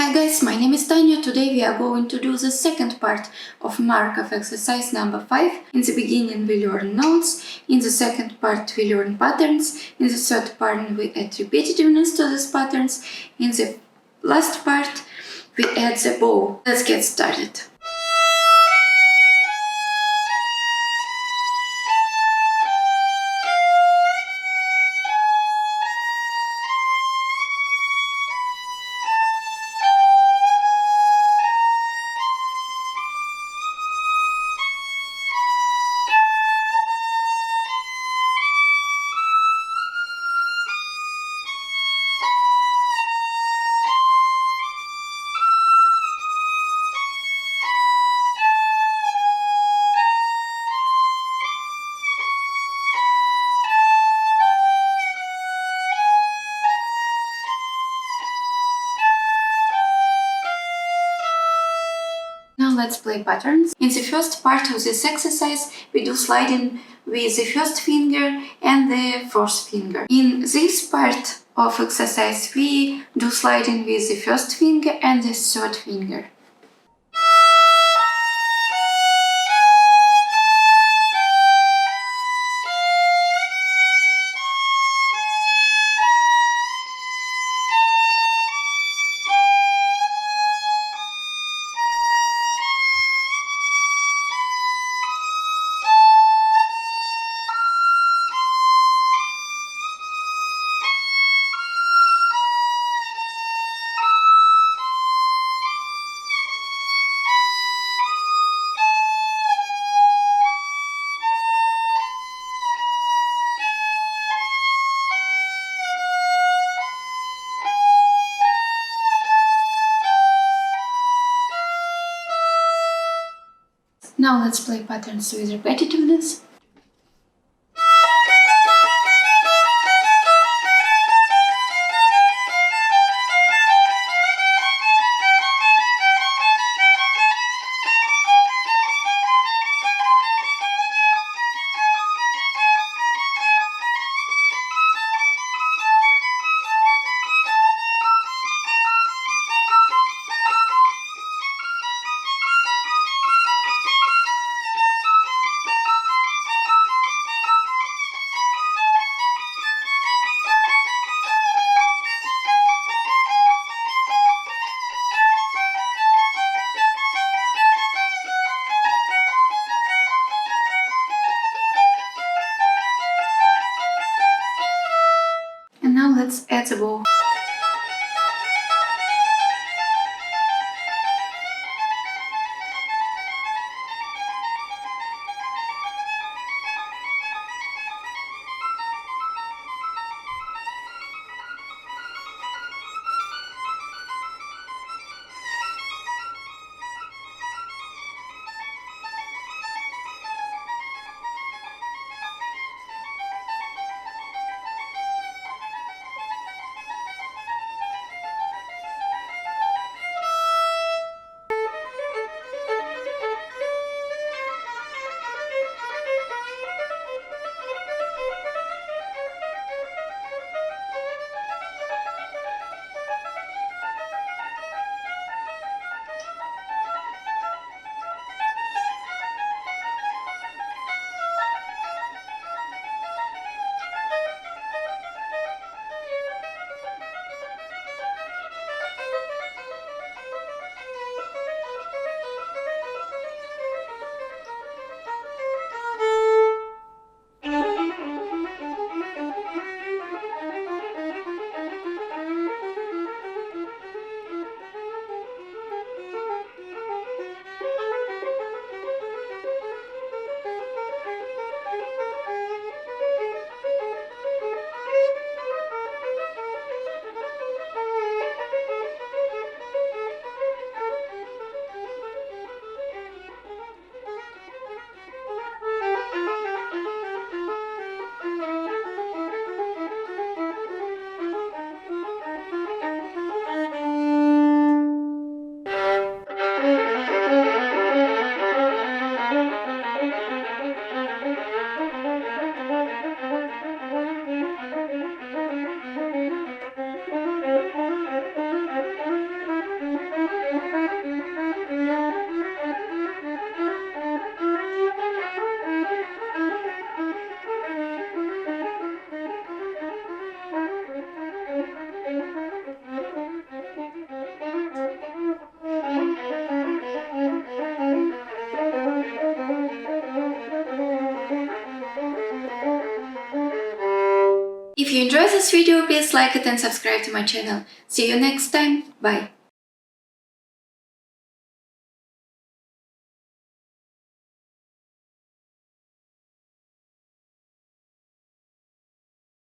Hi guys, my name is Tanya. Today we are going to do the second part of Markov exercise number 5. In the beginning we learn notes, in the second part we learn patterns, in the third part we add repetitiveness to these patterns, in the last part we add the bow. Let's get started. Now let's play patterns. In the first part of this exercise, we do sliding with the first finger and the fourth finger. In this part of exercise, we do sliding with the first finger and the third finger. Now let's play patterns with repetitiveness. If you enjoyed this video, please like it and subscribe to my channel. See you next time. Bye.